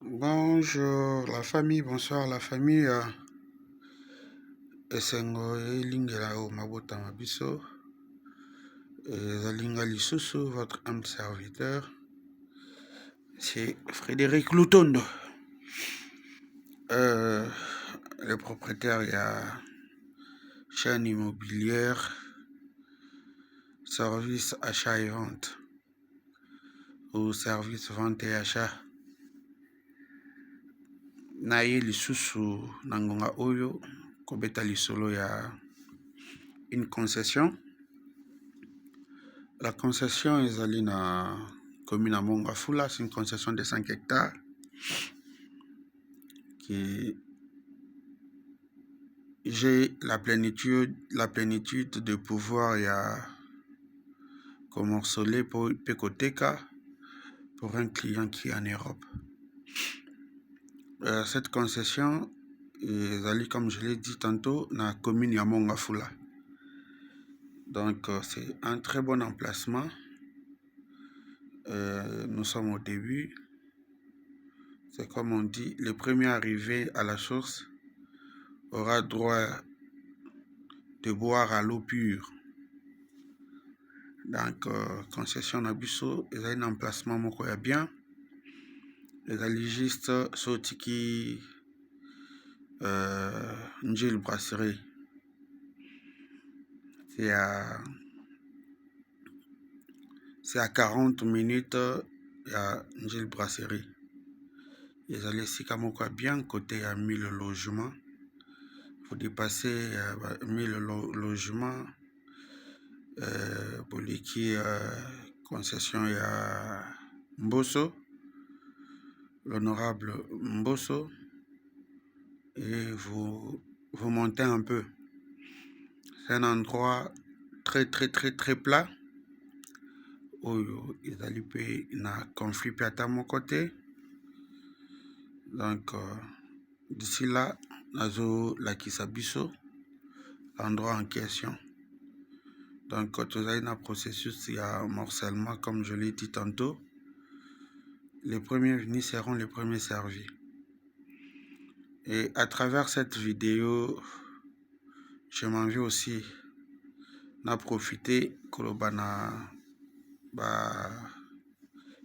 Bonjour la famille, bonsoir la famille. Esengo elingela o mabota mabiso. Zalinga lisusu, votre âme serviteur. C'est Frédéric Loutondo. Le propriétaire de la chaîne immobilière, service achat et vente. Ou service vente et achat. Naye lisusu nangonga oyo kobeta lisolo ya une concession. La concession est allée dans la commune à Mongafula, c'est une concession de 5 hectares qui j'ai la plénitude de pouvoir commercialiser pour Pecoteka pour un client qui est en Europe. Cette concession est allée, comme je l'ai dit tantôt, dans la commune à Mongafula. Donc c'est un très bon emplacement. Nous sommes au début. C'est comme on dit, le premier arrivé à la source aura droit de boire à l'eau pure. Donc, concession Nabusso, ils ont un emplacement moko ya bien. Ils ont juste Sotiki Njil Brasserie. C'est à 40 minutes à Njil Brasserie. Ils ont laissé moko ya bien côté à 1000 logements. Vous dépassez 1000 logements. Pour l'équipe concession il y a Mbosso, l'honorable Mbosso, et vous montez un peu. C'est un endroit très plat où ils allaient payer un conflit à mon côté. Donc d'ici là, nazo la Kisabiso, l'endroit en question. Donc, quand vous avez un processus, il y a un morcellement, comme je l'ai dit tantôt. Les premiers venus seront les premiers servis. Et à travers cette vidéo, je m'en vais aussi d'en profiter kolobana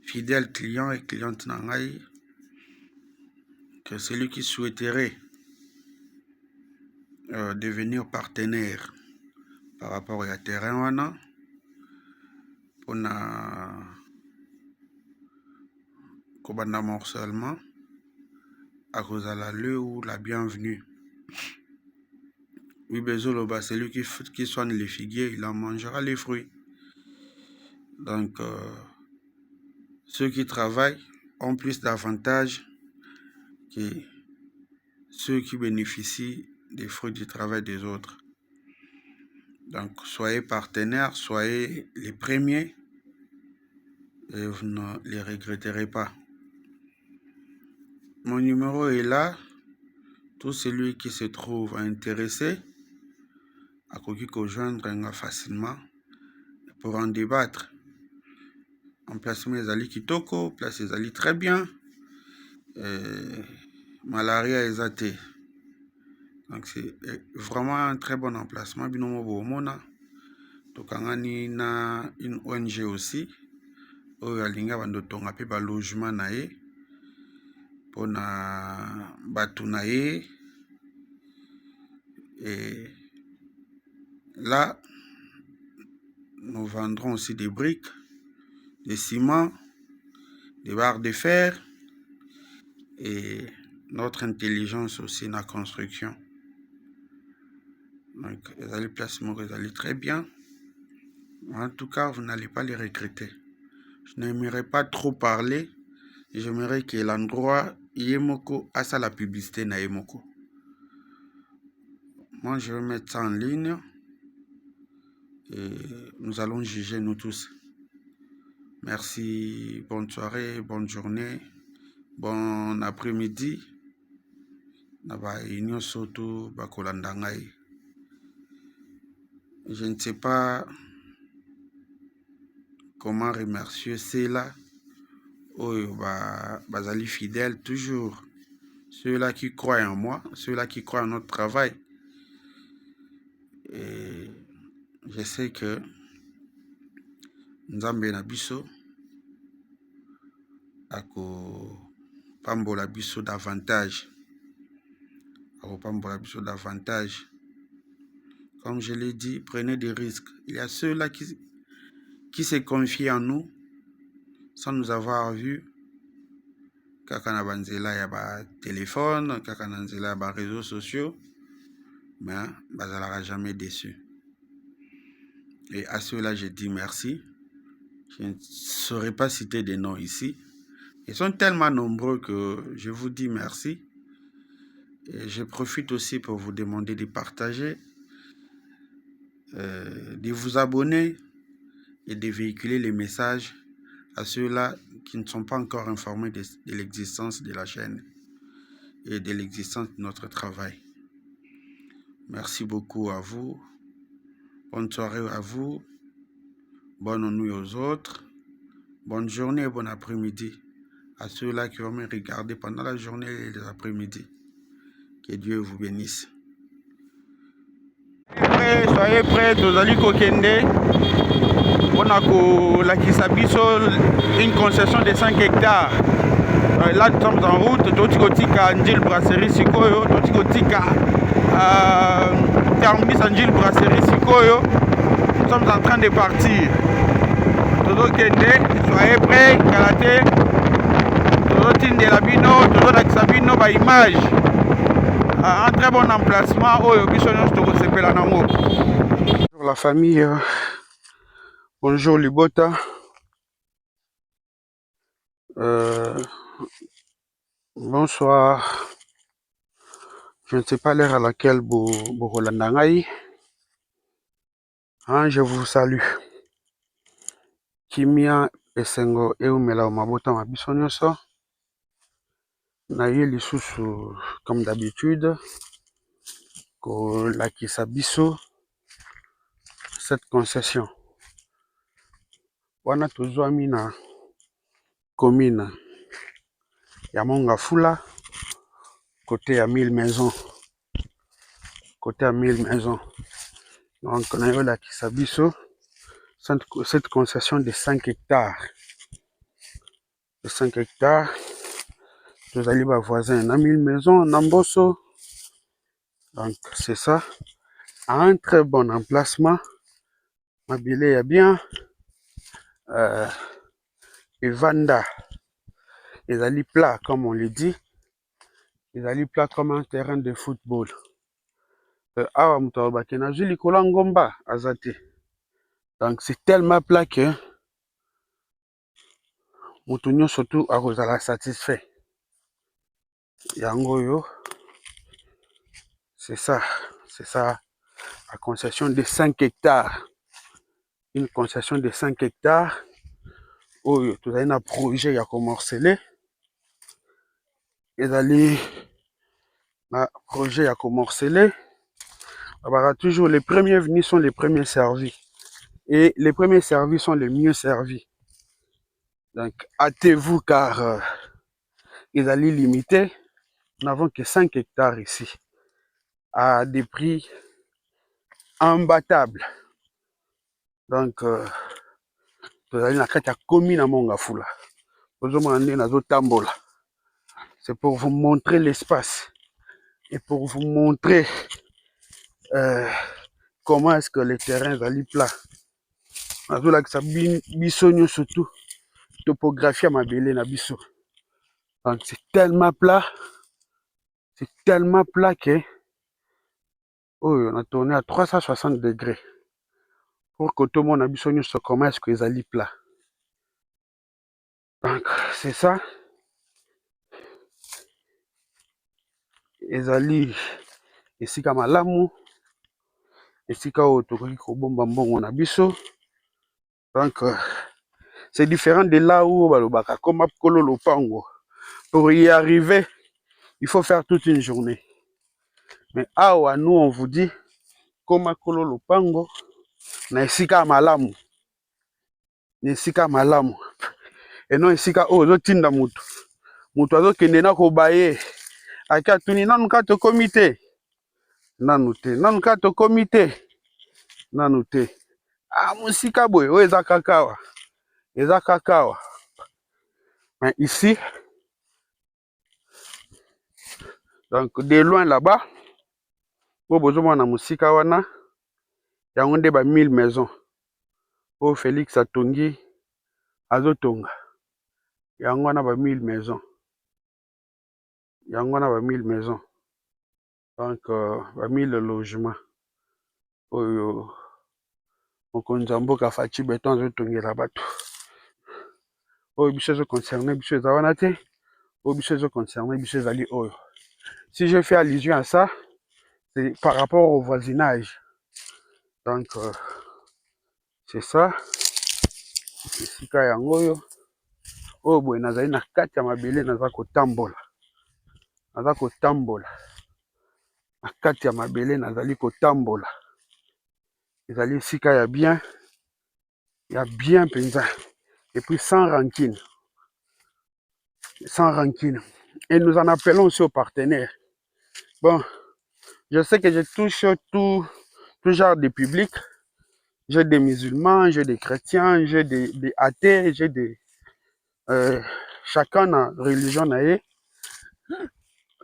fidèle client et cliente nangai, que celui qui souhaiterait devenir partenaire par rapport à terrain wana pour na kobanda morcellement à cause de la ou la bienvenue. Oui, Bezoloba, celui qui soigne les figuiers, il en mangera les fruits. Donc, ceux qui travaillent ont plus d'avantages que ceux qui bénéficient des fruits du travail des autres. Donc, soyez partenaires, soyez les premiers et vous ne les regretterez pas. Mon numéro est là. Tout celui qui se trouve intéressé à joindre facilement pour en débattre. Emplacement les ali kitoko, place les ali très bien. Malaria est athée. Donc c'est vraiment un très bon emplacement. Binomo Bomona. Tokangani na une ONG aussi. Oyo alinga bandotonga pe ba logement na ye. Pona batu na ye. Et là, nous vendrons aussi des briques, des ciments, des barres de fer et notre intelligence aussi dans la construction. Donc, les allez placements, vous allez très bien. En tout cas, vous n'allez pas les regretter. Je n'aimerais pas trop parler. J'aimerais que l'endroit Yemoko a ça la publicité na Yemoko. Moi, je vais mettre ça en ligne et nous allons juger nous tous. Merci, bonne soirée, bonne journée, bon après-midi. Je ne sais pas comment remercier ceux-là oyo bazali fidèles toujours. Ceux-là qui croient en moi, ceux-là qui croient en notre travail. Et je sais que Nzambe na biso akopambola biso davantage. Akopambola biso davantage. Comme je l'ai dit, prenez des risques. Il y a ceux-là qui se confient en nous sans nous avoir vu. Kaka na banzela ya ba téléphone, kaka na nzela ya ba réseaux sociaux, mais bazalaka jamais déçu. Et à ceux-là, je dis merci. Je ne saurais pas citer des noms ici. Ils sont tellement nombreux que je vous dis merci. Et je profite aussi pour vous demander de partager, de vous abonner et de véhiculer les messages à ceux-là qui ne sont pas encore informés de l'existence de la chaîne et de l'existence de notre travail. Merci beaucoup à vous. Bonne soirée à vous. Bonne nuit aux autres. Bonne journée et bon après-midi à ceux-là qui vont me regarder pendant la journée et l'après-midi. Que Dieu vous bénisse. Soyez prêts, tozali kokende. On a kolakisa biso une concession de 5 hectares. Là, nous sommes en route. Totika Njil Brasserie Sikoyo. Totika Termis Njil Brasserie Sikoyo. Nous sommes en train de partir. Todo Kende, soyez prêts. Kalate. Todo Tindelabino. Todo Daxabino. Ba image. Un très bon emplacement. Oyo Bisonyo Stoko Sepela Nango. Bonjour la famille. Bonjour Libota. Bonsoir. Je ne sais pas l'heure à laquelle Borolandangaï. Je vous salue. Kimia Esengo Eumela Mabota Mabisonyoso. Naye Lisusu, comme d'habitude. La Kisabiso. Cette concession. Wana Tozwami na commune. Yamonga Fula. Côté à 1000 maisons. Côté à 1000 maisons. Donc, on a eu la Kisabiso. Cette concession de 5 hectares. De 5 hectares. Vous allez voir voisin. On a 1000 maisons. Namboso. Donc, c'est ça. Un très bon emplacement. Mabile est bien. Et Vanda. Ils allaient plat, comme on le dit. Ils allaient plat comme un terrain de football. Donc c'est tellement plat que Moutounio surtout à Rosala satisfait. Yangoyo, c'est ça, la concession de 5 hectares. Une concession de 5 hectares. Oh, tout a un projet à commencer. Ils allaient un projet à commencer. Toujours les premiers venus sont les premiers servis. Et les premiers servis sont les mieux servis. Donc, hâtez-vous car ils allaient limiter. Nous n'avons que 5 hectares ici. À des prix imbattables. Donc, vous allez dans la commune à Mongafula. C'est pour vous montrer l'espace. Et pour vous montrer comment est-ce que les terrains allaient plat. Surtout topographie à ma belle na biso. Donc c'est tellement plat que on a tourné à 360 degrés pour que tout le monde a biso comment est-ce que les allaient plat. Donc c'est ça. Les allaient ici comme malamu ici quand tokoki ko bomba mbongo na biso. Donc c'est différent de là où balobaka comme Kolo Lopango. Pour y arriver, il faut faire toute une journée. Mais à nous, on vous dit, comme Kolo Lopango, na esika malamu. Esika malamu. Et non esika oyo ozotinda mutu mutu azokende na kobaye aki atuni nanu ka tokomi te nanu te nanu ka tokomi te nanu te mosika boye oyo eza kaka awa mais ici donc de loin là-bas oyo bozomona mosika wana yango nde ba 1000 maisons oyo Félix atongi azotonga yango wana ba 1000 maisons yango wana ba 1000 maisons donc ba 1000 logements oyo mokonzi ya mboka Faci Beton azotongela bato oyo biso ezoconcerne biso eza wana te oyo biso ezoconcerne biso ezali oyo. Si je fais allusion à ça, c'est par rapport au voisinage. Donc c'est ça esika yango oyo oyo boye nazali na kati ya mabele naza kotambola na kati ya mabele nazali kotambola ezali esika ya bien mpenza et puis sans rancune et nous en appelons aussi aux partenaires. Bon, je sais que je touche tout genre de public. J'ai des musulmans, j'ai des chrétiens, j'ai des athées, j'ai des chacun a religion naie.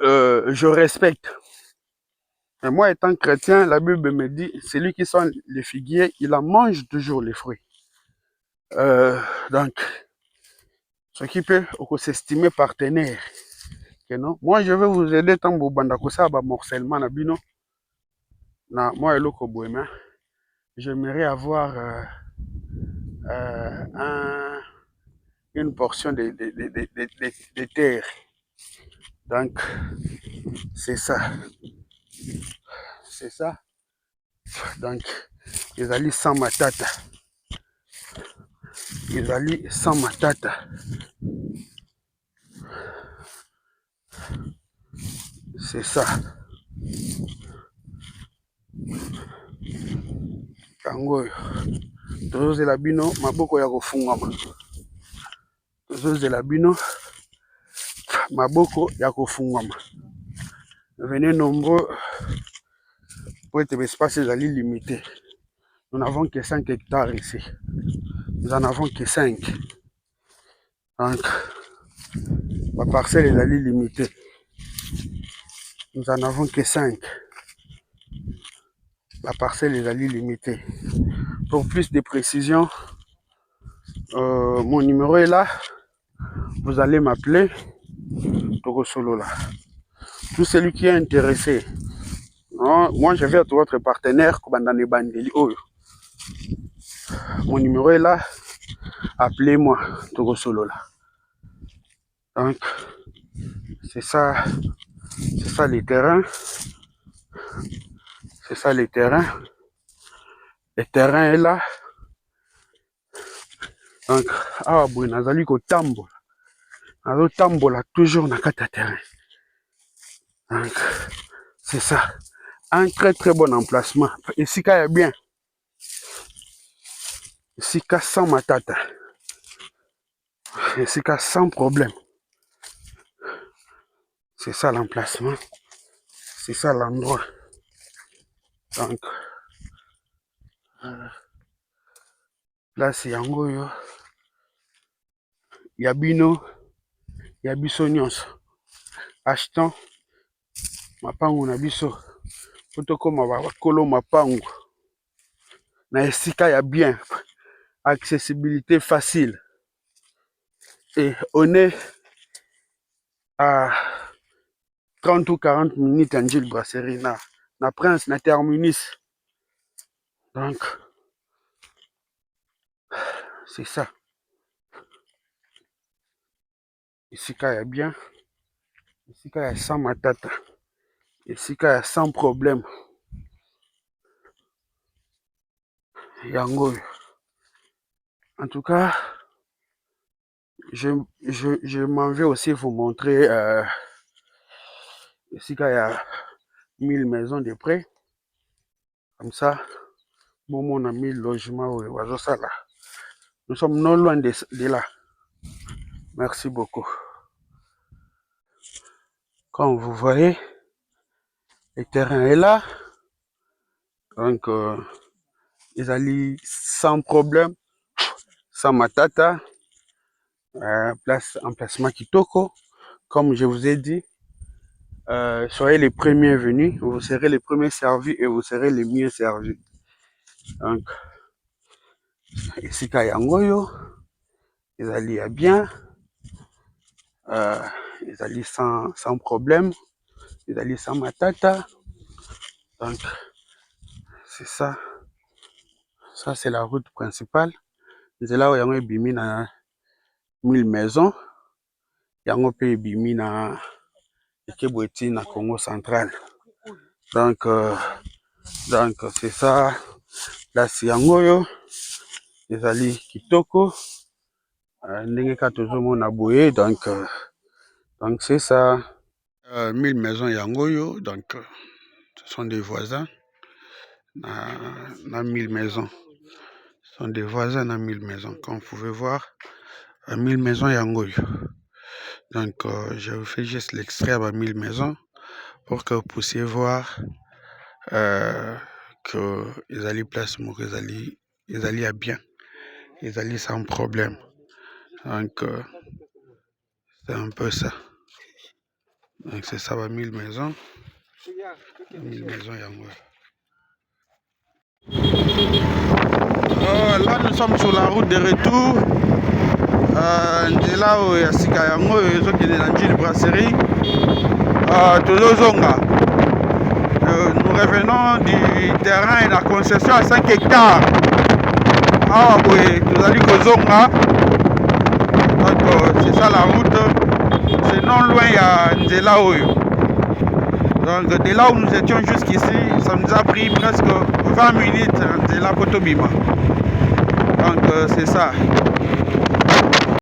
Je respecte. Et moi, étant chrétien, la Bible me dit, celui qui sent les figuiers, il en mange toujours les fruits. Donc, ce qui peut s'estimer partenaire. Que non? Moi, je vais vous aider tant que vous avez morcellement na bino. Na moi, eloko boema. J'aimerais avoir une portion de terre. Donc, c'est ça. C'est ça. Donc, ils allaient sans matata. Ils allaient sans matata. C'est ça. Kango. Tozozela bino maboko ya kofungwama. Tozozela bino maboko ya kofungwama. Venez nombreux pour être l'espace est limité. Nous n'avons que 5 hectares ici. Nous n'en avons que 5. Donc, la parcelle est limitée. Nous n'en avons que 5. La parcelle est limitée. Pour plus de précision, mon numéro est là. Vous allez m'appeler Togo Solo là. Tout celui qui est intéressé. Non, moi, je vais être votre partenaire. Mon numéro est là. Appelez-moi Togo Solo là. Donc, c'est ça les terrains. C'est ça les terrains. Le terrain est là. Donc, nazali ko tambola. Nazo tambola toujours na kata terrain. Donc, c'est ça. Un très très bon emplacement. Ici, il y a bien. Ici, sans matata. Ici, sans problème. C'est ça l'emplacement. C'est ça l'endroit. Donc, là, c'est Yangoyo. Yabino. Yabiso nyonso. Achetons. Mapangu na biso. Potokoma bakolo mapangu. Na esika ya bien. Accessibilité facile. Et on est à 30 ou 40 minutes en Gilles Brasserie na Prince, na Terminus. Donc, c'est ça. Ici, il y a bien. Ici, il y a sans matata. Ici, il y a sans problème. Yango. En tout cas, je m'en vais aussi vous montrer ici, il y a 1000 maisons de près. Comme ça, bon, on a 1000 logements. Nous sommes non loin de là. Merci beaucoup. Comme vous voyez, le terrain est là. Donc, ils allaient sans problème, sans matata. Emplacement Kitoko. Comme je vous ai dit, soyez les premiers venus, vous serez les premiers servis et vous serez les mieux servis. Donc, ici, Kayangoyo, ils allaient bien, ils allaient sans problème, ils allaient sans matata. Donc, c'est ça. Ça, c'est la route principale. C'est là où il y a un bimi na 1000 maisons. Il y a un peu bimi na Ekeboueti na Congo central. Donc, c'est ça. Là, c'est Yangoyo. Les alliés Kitoko. Ndengeka tozomo na boye. Donc c'est ça. 1000 maisons Yangoyo. Donc, ce sont des voisins. Na 1000 maisons. Ce sont des voisins à 1000 maisons. Comme vous pouvez voir, 1000 maisons Yangoyo. Donc, je vous fais juste l'extrait à 1000 maisons pour que vous puissiez voir qu'ils allaient place, ils allaient à bien, ils allaient sans problème. Donc, c'est un peu ça. Donc, c'est ça, 1000 maisons. 1000 maisons, là, nous sommes sur la route de retour. Là où il y a Sikayango, ils ont quitté la brasserie. Tozozonga. Nous revenons du terrain et la concession à 5 hectares. Ah oui, nous allons Kozonga. Donc c'est ça la route. C'est non loin, il y a Ndela Oyo. Donc de là où nous étions jusqu'ici, ça nous a pris presque 20 minutes Ndela Potobima. Donc c'est ça.